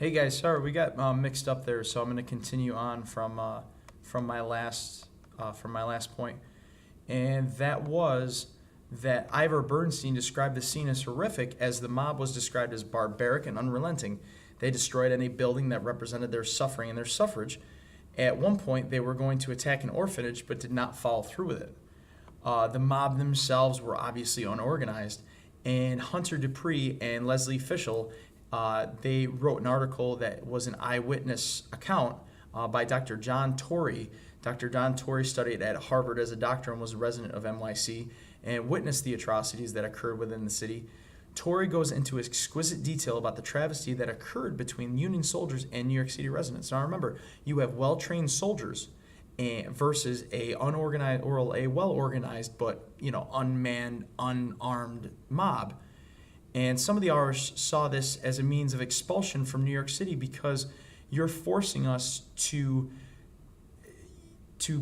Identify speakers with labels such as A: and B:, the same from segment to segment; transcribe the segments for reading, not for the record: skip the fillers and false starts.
A: Hey guys, sorry we got mixed up there, so I'm going to continue on from my last point, and that was that Ivor Bernstein described the scene as horrific, as the mob was described as barbaric and unrelenting. They destroyed any building that represented their suffering and their suffrage. At one point, they were going to attack an orphanage, but did not follow through with it. The mob themselves were obviously unorganized, and Hunter Dupree and Leslie Fishel, they wrote an article that was an eyewitness account by Dr. John Torrey. Dr. John Torrey studied at Harvard as a doctor and was a resident of NYC and witnessed the atrocities that occurred within the city. Torrey goes into exquisite detail about the travesty that occurred between Union soldiers and New York City residents. Now remember, you have well-trained soldiers versus a unorganized or a well-organized but unmanned, unarmed mob. And some of the Irish saw this as a means of expulsion from New York City because you're forcing us to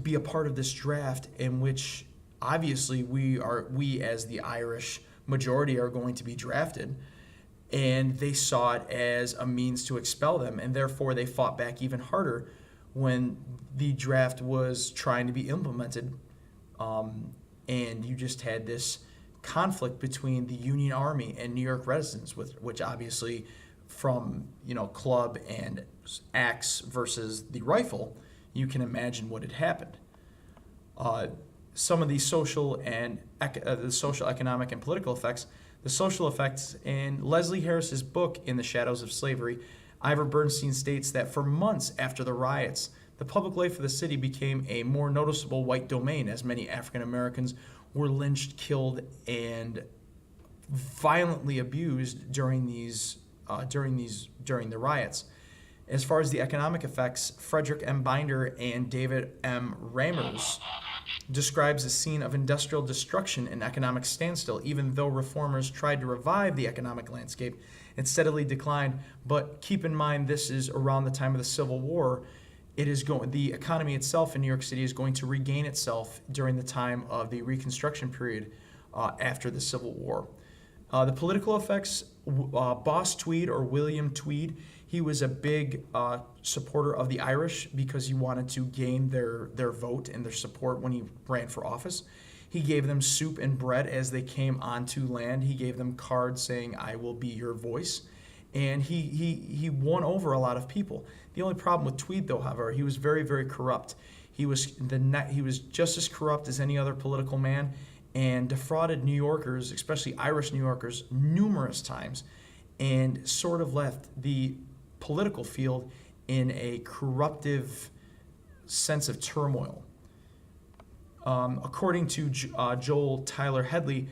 A: be a part of this draft in which obviously we as the Irish majority are going to be drafted, and they saw it as a means to expel them, and therefore they fought back even harder when the draft was trying to be implemented, and you just had this conflict between the Union Army and New York residents, which obviously from club and axe versus the rifle, you can imagine what had happened. Some of the social and the social, economic, and political effects. The social effects in Leslie Harris's book, In the Shadows of Slavery, Ivor Bernstein states that for months after the riots, the public life of the city became a more noticeable white domain, as many African Americans were lynched, killed, and violently abused during the riots. As far as the economic effects, Frederick M. Binder and David M. Ramers describes a scene of industrial destruction and economic standstill. Even though reformers tried to revive the economic landscape, it steadily declined. But keep in mind, this is around the time of the Civil War. The economy itself in New York City is going to regain itself during the time of the Reconstruction period after the Civil War. The political effects, Boss Tweed, or William Tweed, he was a big supporter of the Irish because he wanted to gain their vote and their support when he ran for office. He gave them soup and bread as they came onto land. He gave them cards saying, "I will be your voice." And he won over a lot of people. The only problem with Tweed, though, however, he was very, very corrupt. He was just as corrupt as any other political man, and defrauded New Yorkers, especially Irish New Yorkers, numerous times, and sort of left the political field in a corruptive sense of turmoil. According to Joel Tyler Headley,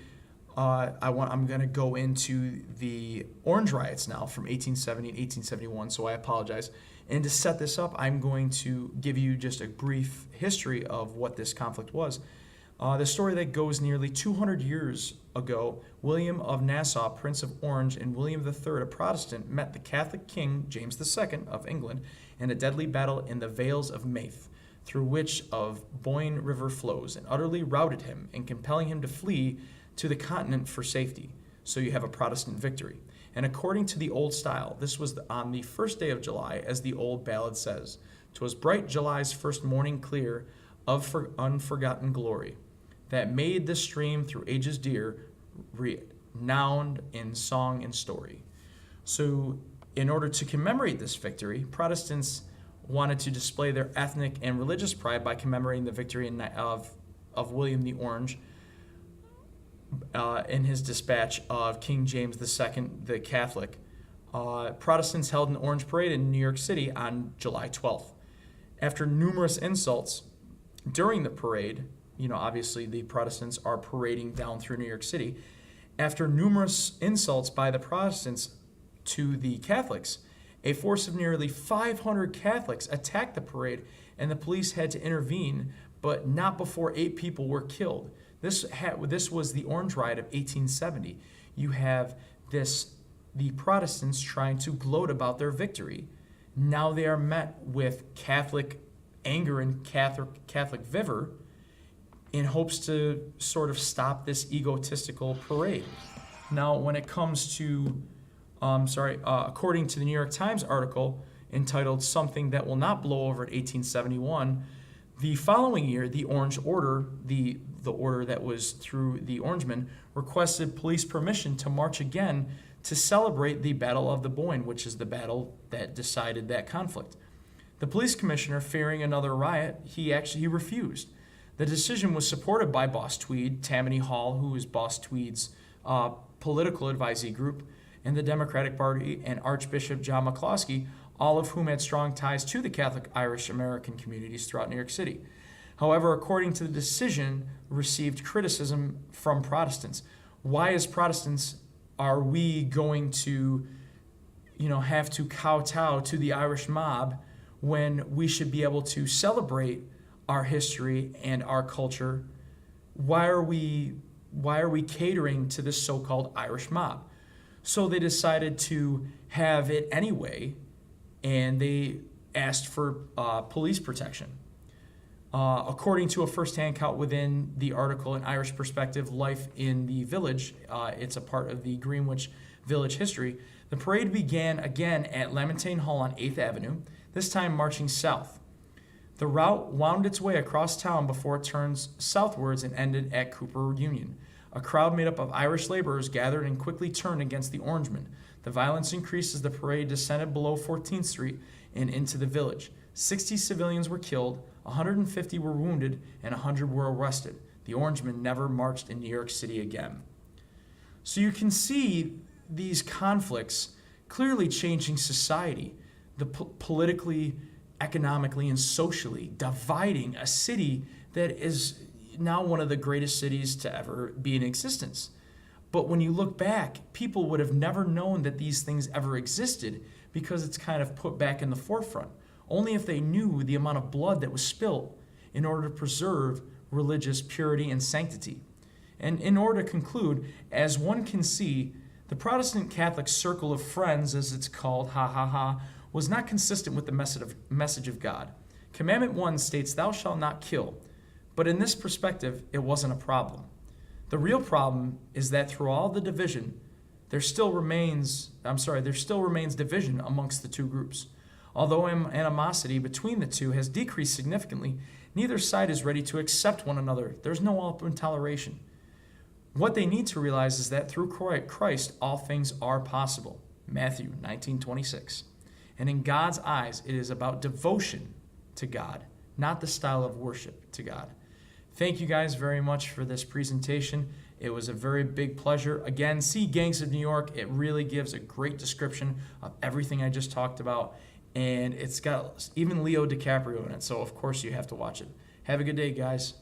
A: I'm going to go into the Orange Riots now from 1870 and 1871, so I apologize. And to set this up, I'm going to give you just a brief history of what this conflict was. The story that goes nearly 200 years ago, William of Nassau, Prince of Orange, and William III, a Protestant, met the Catholic King James II of England in a deadly battle in the Vales of Meath, through which of Boyne River flows, and utterly routed him, and compelling him to flee to the continent for safety. So you have a Protestant victory. And according to the old style, this was on the first day of July, as the old ballad says, "'Twas bright July's first morning clear of unforgotten glory, that made the stream through ages dear, renowned in song and story." So in order to commemorate this victory, Protestants wanted to display their ethnic and religious pride by commemorating the victory of William the Orange in his dispatch of King James II, the Catholic. Protestants held an Orange Parade in New York City on July 12th. After numerous insults during the parade, obviously the Protestants are parading down through New York City. After numerous insults by the Protestants to the Catholics, a force of nearly 500 Catholics attacked the parade, and the police had to intervene, but not before 8 people were killed. This was the Orange Riot of 1870. You have the Protestants trying to gloat about their victory. Now they are met with Catholic anger and Catholic vigor in hopes to sort of stop this egotistical parade. Now, when it comes to According to the New York Times article entitled "Something That Will Not Blow Over" at 1871, the following year, the Orange Order, the order that was through the Orangemen, requested police permission to march again to celebrate the Battle of the Boyne, which is the battle that decided that conflict. The police commissioner, fearing another riot, he refused. The decision was supported by Boss Tweed, Tammany Hall, who is Boss Tweed's political advisee group, and the Democratic Party, and Archbishop John McCloskey, all of whom had strong ties to the Catholic Irish American communities throughout New York City. However, according to the decision, received criticism from Protestants. Why, as Protestants, are we going to, have to kowtow to the Irish mob when we should be able to celebrate our history and our culture? Why are we catering to this so-called Irish mob? So they decided to have it anyway, and they asked for police protection. According to a first-hand account within the article, An Irish Perspective, Life in the Village, it's a part of the Greenwich Village history, the parade began again at Lamentaine Hall on 8th Avenue, this time marching south. The route wound its way across town before it turns southwards and ended at Cooper Union. A crowd made up of Irish laborers gathered and quickly turned against the Orangemen. The violence increased as the parade descended below 14th Street and into the village. 60 civilians were killed, 150 were wounded, and 100 were arrested. The Orangemen never marched in New York City again. So you can see these conflicts clearly changing society, politically, economically, and socially, dividing a city that is now one of the greatest cities to ever be in existence. But when you look back, people would have never known that these things ever existed because it's kind of put back in the forefront. Only if they knew the amount of blood that was spilt in order to preserve religious purity and sanctity. And in order to conclude, as one can see, the Protestant Catholic circle of friends, as it's called, was not consistent with the message of God. Commandment 1 states, "Thou shalt not kill." But in this perspective, it wasn't a problem. The real problem is that through all the division, there still remains division amongst the two groups. Although animosity between the two has decreased significantly, neither side is ready to accept one another. There's no open toleration. What they need to realize is that through Christ, all things are possible. Matthew 19:26. And in God's eyes, it is about devotion to God, not the style of worship to God. Thank you guys very much for this presentation. It was a very big pleasure. Again, see Gangs of New York. It really gives a great description of everything I just talked about. And it's got even Leo DiCaprio in it, so of course you have to watch it. Have a good day, guys.